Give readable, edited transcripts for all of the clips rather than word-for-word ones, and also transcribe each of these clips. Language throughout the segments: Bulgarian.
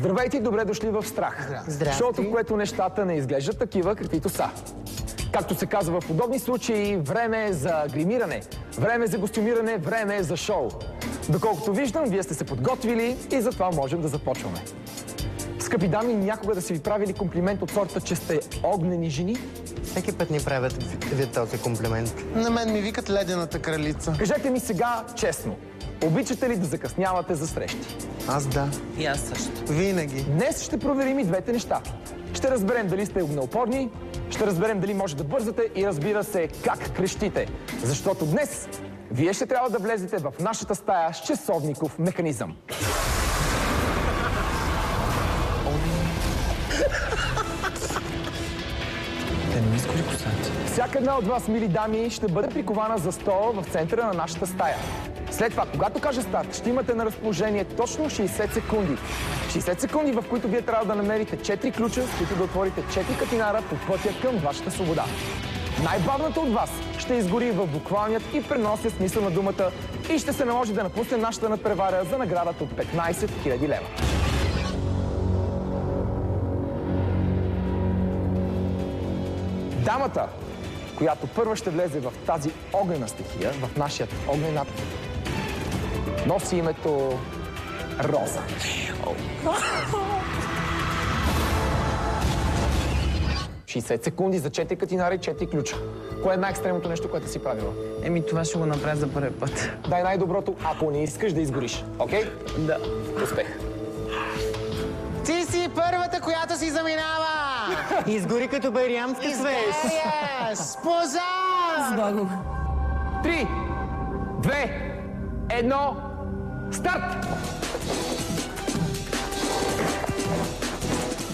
Здравейте и добре дошли в Страх. Шоуто, в което нещата не изглеждат такива, каквито са. Както се казва в подобни случаи, време е за гримиране, време е за костюмиране, време е за шоу. Доколкото виждам, вие сте се подготвили и затова можем да започваме. Скъпи дами, някога да са ви правили комплимент от сорта, че сте огнени жени? Всеки път ни правят този комплимент. На мен ми викат ледената кралица. Кажете ми сега честно, обичате ли да закъснявате за срещи? Аз да. И аз също. Винаги. Днес ще проверим и двете неща. Ще разберем дали сте огнеупорни, ще разберем дали може да бързате и разбира се как крещите. Защото днес вие ще трябва да влезете в нашата стая с часовников механизъм. Те не ми изгори косата. Всяка една от вас, мили дами, ще бъде прикована за стола в центъра на нашата стая. След това, когато кажа старт, ще имате на разположение точно 60 секунди. 60 секунди, в които вие трябва да намерите 4 ключа, с които да отворите 4 катинара по пътя към вашата свобода. Най-бавната от вас ще изгори в буквалният и преносен смисъл на думата и ще се наложи да напусне нашата надпревара за наградата от 15 000 лева. Дамата, която първа ще влезе в тази огнена стихия, в нашия огнен ад, носи името Роза. 60 секунди за 4 катинара и 4 ключа. Кое е най-екстремното нещо, което си правила? Еми, това ще го направя за първи път. Дай най-доброто, ако не искаш да изгориш. Окей? Да. Успех! Ти си първата, която си заминава! Изгори като байриамска свеж. Изгаряш! Пожар! Сбагох. 3, 2, 1, старт!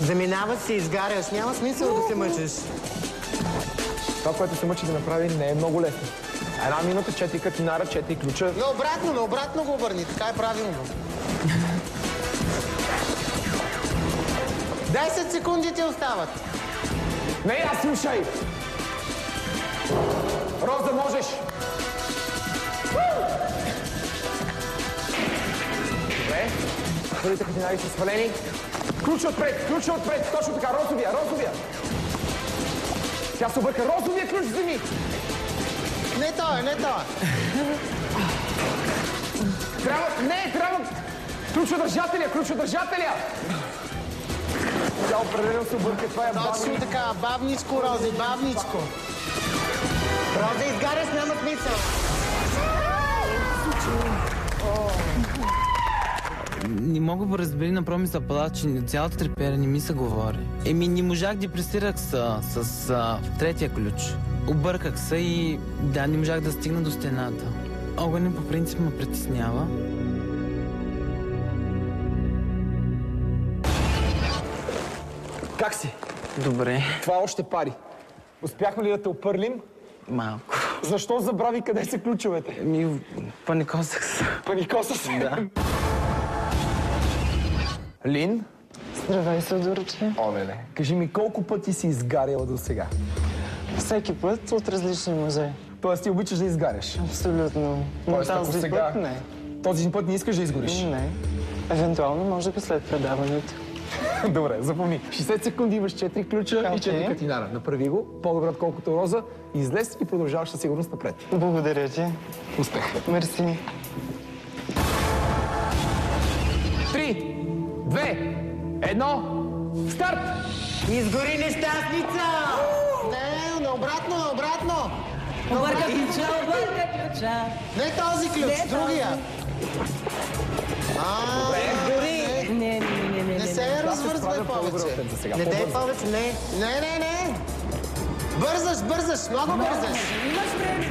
Заминаваш се, изгаряш. Няма смисъл да се мъчиш. Това, което се мъчи да направи, не е много лесно. Една минута, 4 катинара, 4 ключа. Наобратно го обърни. Така е правилно. 10 секунди ти остават. Не я слушай! Роза, можеш! Добре. Първите катинари са свалени. Ключ отпред, точно така, розовия. Тя се обърка, розовия ключ вземи! Не той. Трябва... Ключодържателя! Тя определено се обърка, това е бавно. Точно така, бавничко, Рози, бавничко. Роза, изгаряш, няма смисъл. Не мога да разбери, направо ми се пада, че цялата трепера не ми се говори. Еми, не можах да пресирах с третия ключ. Обърках се и да, не можах да стигна до стената. Огънят по принцип ме притеснява. Как си? Добре. Това е още пари. Успяхме ли да те опърлим? Малко. Защо забрави къде са ключовете? Еми, паникосах се. Паникоса се. Да. Лин? Здравей, Съдорче. Оле, кажи ми, колко пъти си изгаряла до сега? Всеки път от различни музеи. Тоест ти обичаш да изгаряш? Абсолютно. Но Тоест, ако този сега... път не. Този път не искаш да изгориш? Не. Евентуално, може би след предаването. Добре, запомни. 60 секунди имаш 4 ключа и 4 катинара. Направи го, по-добре отколкото Роза. Излез и продължаваш със сигурност напред. Благодаря ти. Успех! Мерси. 3, 2, 1, старт! Изгори нещастница! Не, наобратно. Обърка ключа. Не този ключ, другия. Дори. Не. Не се развързвай повече. Не дай повече, не. Не. Бързаш, много бързаш. Имаш време.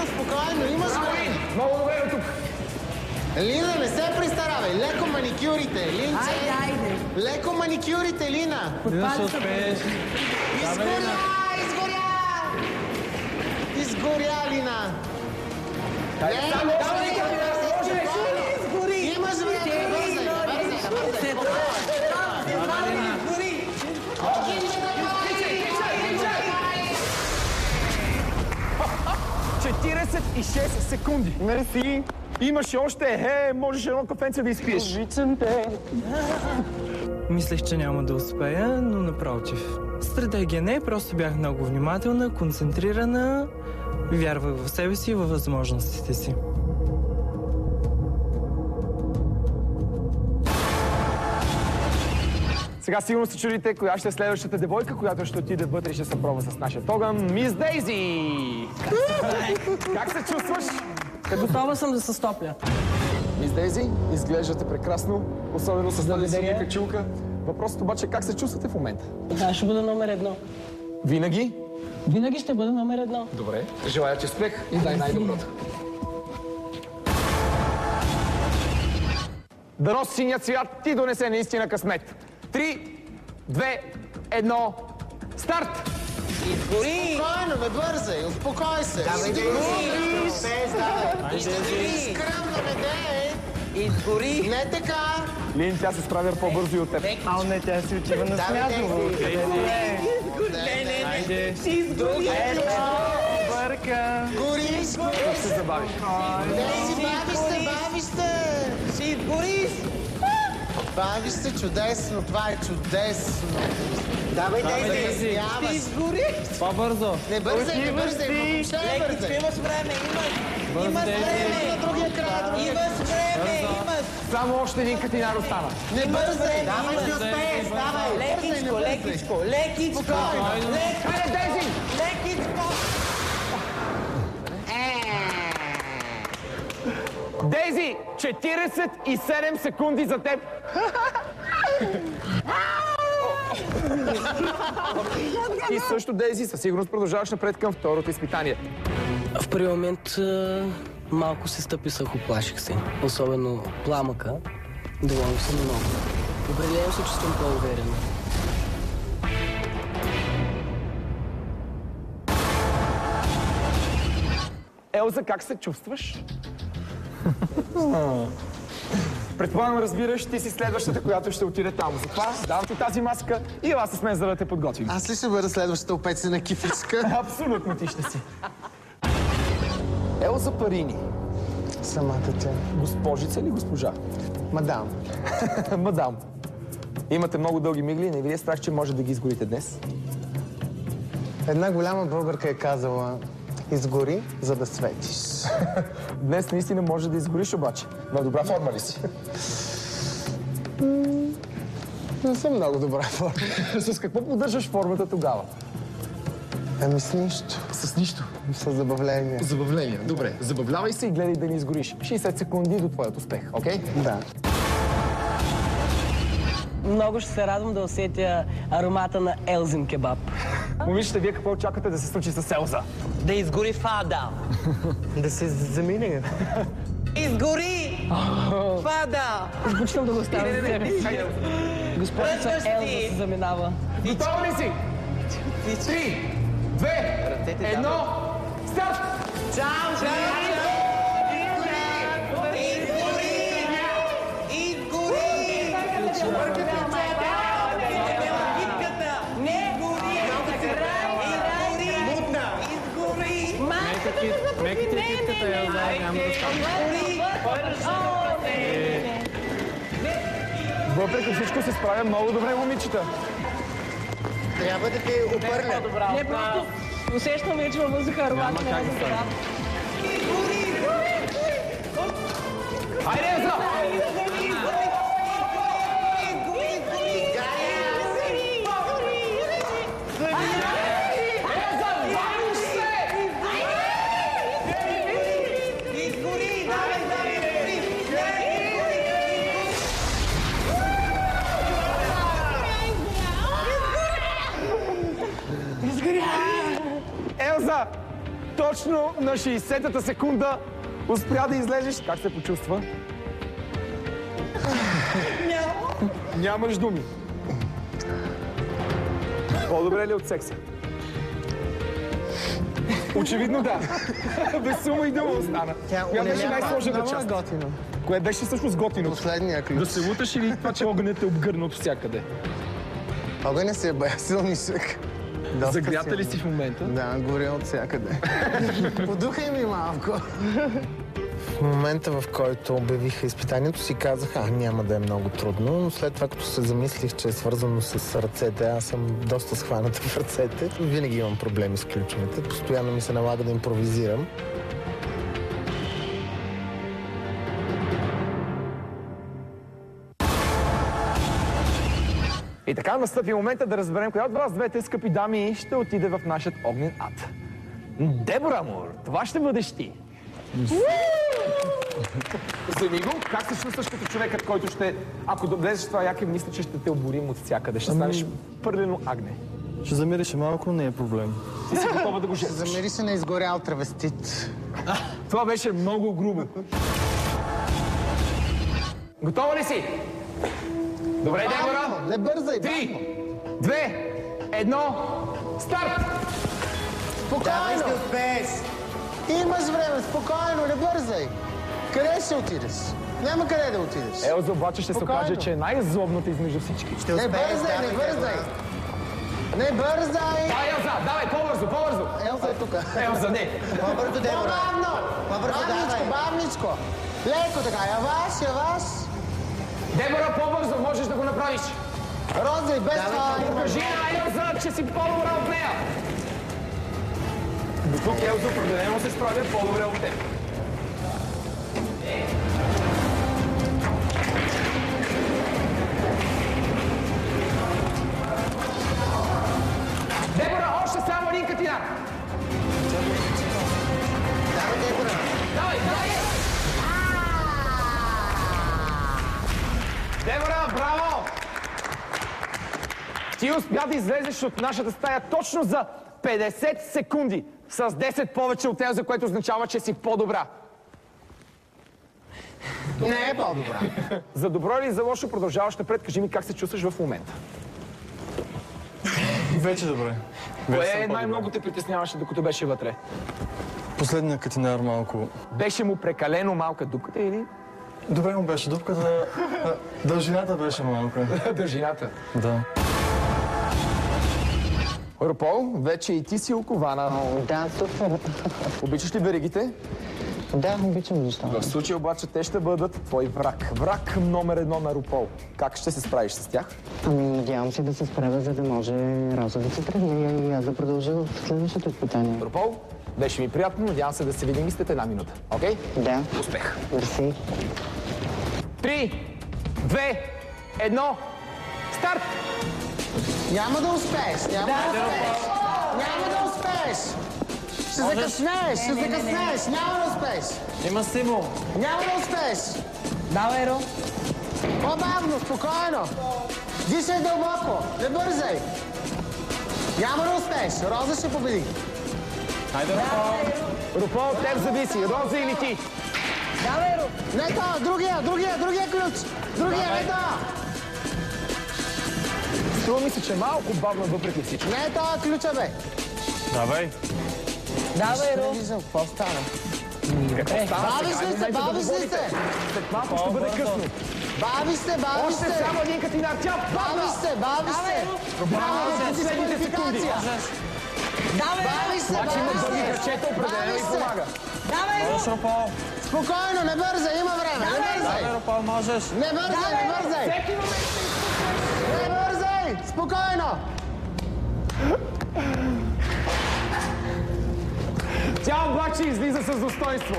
Спокойно, имаш време. Много добре тук. Лина, не се пристаравай. Леко маникюрите, Линче. Айде. Леко маникюрите, Лина. Лина ще успееш. Изгоря, Лина. Имаш време, бързай. 46 секунди. Мерси. Имаше още, можеш едно кафенце да изпиеш. Мислех, че няма да успея, но напротив. Стратегия не, просто бях много внимателна, концентрирана, вярвах в себе си и във възможностите си. Сега сигурно се чудите коя ще е следващата девойка, която ще отиде вътре и ще се пробва с нашия огън. Мис Дейзи! Как се чувстваш? Готова съм да се стопля. Мис Дейзи, изглеждате прекрасно, особено с тази синя качулка. Въпросът обаче е как се чувствате в момента? Да, ще бъда номер едно. Винаги? Винаги ще бъда номер едно. Добре. Желая ти успех и дай най-доброто. Дано синият цвят ти донесе наистина късмет. 3, 2, 1, старт! Спокойно, не бързай, успокой се. Скръмно, не дей. Изгори! Не така. Лин, тя се справя по-бързо и от теб. Ало, не, тя си отива на смятово. Айде. Изгори! Бърка. Гори, Как се забавиш? Дейзи, бавиш се. Ще изгориш! Бавиш се, чудесно, това е чудесно. Давай, Дейзи! Ще Изгори! По-бързо. Не бързай, не бързай, въобще не Лекичко, бързай. имаш време, имаш време! На другия край, Имаш време, имаш! Само още един катинар остана. Не бързай. Давай, ще успееш, давай! Лекичко, лекичко, лекичко! Хайде, Дейзи! Лекичко! Дейзи, 47 секунди за теб. И също, Дейзи, със сигурност продължаваш напред към второто изпитание. В първи момент малко се стъписах, оплаших се. Особено пламъка. Доволен съм много. Определено се чувствам по-уверено. Елза, как се чувстваш? Предполагам, разбираш, ти си следващата, която ще отиде там. Затова давам ти тази маска и ела с мен, за да те подготвим. Аз ли ще бъда следващата опецена кифичка? Абсолютно ти ще си. Елза Парини. Самата тя. Госпожица или госпожа? Мадам. Мадам. Имате много дълги мигли, не ви е страх, че може да ги изгорите днес? Една голяма българка е казала: изгори, за да светиш. Днес наистина може да изгориш обаче. В добра форма ли си? Не съм много добра форма. С какво поддържаш формата тогава? Ами с нищо. С нищо. С забавление. Забавление. Добре. Забавлявай се и гледай да не изгориш. 60 секунди до твоят успех, окей? Да. Много ще се радвам да усетя аромата на елзин кебаб. Момичета, вие какво очаквате да се случи с Елза? Да изгори фада! Да се замине. Изгори! Фада! Предпочитам да го оставя за себе си. Госпожица Елза се заминава. Готова ли си? 3, 2, 1, старт! Чао, чао! Меките китката, Елза, няма да стане. Въпреки всичко се справя много добре, момичета. Трябва да те обърля. Не, просто усещам вече във въздуха аромата на елзин кебаб. Хайде, Елза! Елза, точно на 60-та секунда успя да излезеш. Как се почувства? Нямаш думи. По-добре ли от секса? Очевидно да. Без сума и дума остана. Коя беше най-сложната част? Готино. Кое беше всъщност готино? Последния ключ. Да се луташ или това, че огънят е обгърна от всякъде? Огъня си е бая силнишък. Загрята ли си в момента? Да, горя от всякъде. Подухай ми малко. В момента, в който обявиха изпитанието, си казах, няма да е много трудно, но след това, като се замислих, че е свързано с ръцете, аз съм доста схваната в ръцете. Винаги имам проблеми с ключовете, постоянно ми се налага да импровизирам. И така настъпи момента да разберем коя от вас двете, скъпи дами, ще отиде в нашия огнен ад. Дебора Мур, това ще бъдеш ти. Вземи го, как се чувстваш като човекът, който ще... Ако влезеш в това яке, мисля, че ще те оборим от всякъде. Ще станеш пърлено агне. Ще замирише малко, не е проблем. Ти си готова да го жертваш. Замери се на изгорял травестит. Това беше много грубо. Готова ли си? Добре, Дебора. Не бързай, 3, 2, 1, старт! Спокойно! Ще успееш! Имаш време, спокойно, не бързай! Къде ще отидеш? Няма къде да отидеш. Елза обаче ще се окаже, че е най-злобната измежду всички. Ще Не успееш! бързай, не бързай! Не бързай! Да, Елза, давай, по-бързо, по-бързо! Елза е тук. Елза, не! По-бързо, Дебора! По-бавно! По-бързо, Бавничко, давай! бавничко! Леко така, яваш! Дебора, по-бързо, можеш да го направиш! Роза и без това има. Кажи на Елза, че си по-добра от нея! До тук Елза определено се справя по-добре от теб. Дебора, още само един катинар! Давай, Дебора! Давай, давай! Дебора, браво! Ти успя да излезеш от нашата стая точно за 50 секунди. С 10 повече от Елза, което означава, че си по-добра. Не е по-добра. За добро или за лошо продължаваш напред. Кажи ми как се чувстваш в момента. Вече добре. Кое най-много те притесняваше, докато беше вътре? Последния катинар малко. Беше му прекалено малка дупката или Добре му беше дупката. Дължината беше малка. дължината? Да. Рупол, вече и ти си окована. Да, супер. Обичаш ли веригите? Да, обичам защо. В случая обаче те ще бъдат твой враг. Враг номер 1 на Рупол. Как ще се справиш с тях? Надявам се да се справя, за да може Роза да се тръгне и аз да продължа в следващото изпитание. Рупол, беше ми приятно. Надявам се да се видим и след една минута. Окей? Да. Успех! Мерси. 3, 2, 1, старт! Няма да успееш, няма да успееш. Няма да успееш. Ще закъснееш, ще закъснееш. Няма да успееш. Има стимул. Няма да успееш. Давай, Ро! По-бавно, спокойно. Дишай дълбоко, не бързай. Няма да успееш. Роза ще победи. Хайде, Рупол. Рупол, от теб зависи. Роза или ти? Давай, Ро! Не това, другия ключ. Другия, не това. Струва ми се, че е малко бавно въпреки всичко. Не това ключа, бе. Давай. Давай, Ро! Не виждам, какво стана? Какво става Бавиш сега? ли се, Айде, да бавиш ли говорите. се? След малко ще бъде късно. Бавиш се, бавиш Още се. само един катинар. Тя падна. Бавиш се, бавиш се. Браво за последните секунди. Давай, Ро! Бавиш се, Значи има бавиш дълги се. крачета, определено Бавиш и се. помага. Давай, Ро! Можеш, Рупол. Спокойно, не бързай, има време. Не бързай. Давай, Рупол, можеш. Не бързай, не бързай. Всеки момент ще изпускаш. Не бързай. Спокойно. Тя обаче излиза с достоинство.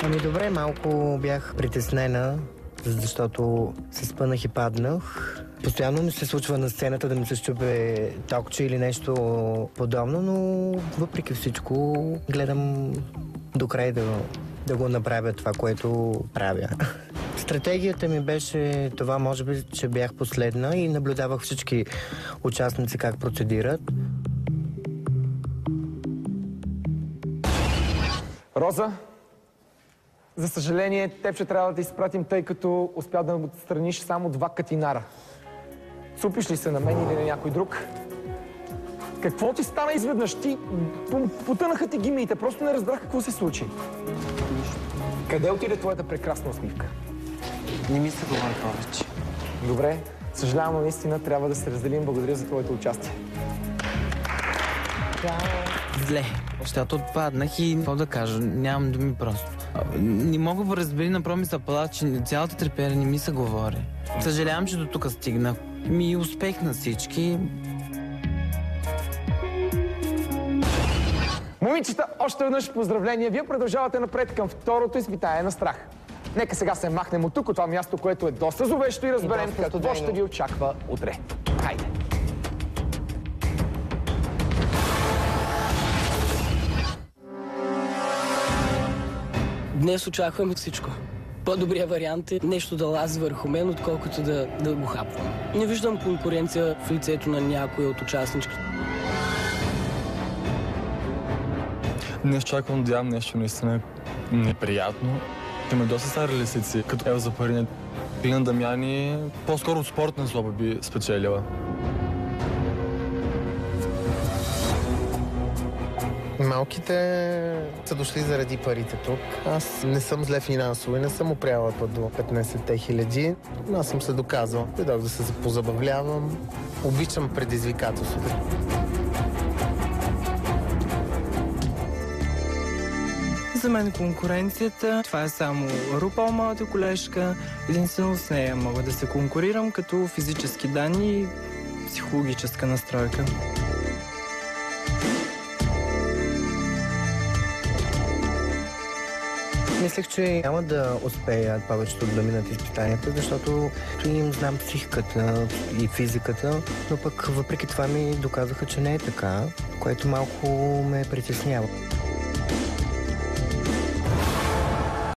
Ами добре, малко бях притеснена, защото се спънах и паднах. Постоянно ми се случва на сцената да ми се щупе токче или нещо подобно, но въпреки всичко гледам до край да го направя това, което правя. Стратегията ми беше това, може би, че бях последна и наблюдавах всички участници как процедират. Роза, за съжаление, теб ще трябва да те изпратим, тъй като успя да отстраниш само 2 катинара. Цупиш ли се на мен или на някой друг? Какво ти стана изведнъж? Потънаха ти гимиите, просто не разбрах какво се случи. Къде отиде твоята прекрасна усмивка? Не ми се говори повече. Добре, съжалявам, но наистина трябва да се разделим. Благодаря за твоето участие. Чао. зле. Защото отпаднах и какво да кажа, нямам думи просто. Не мога да разбери на промисъл пала, че цялата трепере не ми се говори. Съжалявам, че до тук стигнах. Успех на всички. Момичета, още веднъж поздравления. Вие продължавате напред към второто изпитание на страх. Нека сега се махнем от тук, от това място, което е доста зловещо и разберем какво ще ви очаква утре. Хайде! Днес очаквам всичко. По-добрият вариант е нещо да лази върху мен, отколкото да го хапвам. Не виждам конкуренция в лицето на някой от участничките. Днес очаквам да ям нещо наистина неприятно. Има доста стари лисици, като Ева Запарина. Пилина Дамяни по-скоро от спортна злоба би спечелила. Малките са дошли заради парите тук. Аз не съм зле финансово и не съм опряла до 15 хиляди. Аз съм се доказал. Дойдох да се позабавлявам. Обичам предизвикателството. За мен конкуренцията, това е само Рупал, моята колежка. Единствено с нея мога да се конкурирам като физически данни и психологическа настройка. Мислех, че няма да успея повечето да минат изпитанията, защото им знам психиката и физиката, но пък въпреки това ми доказаха, че не е така, което малко ме притеснява.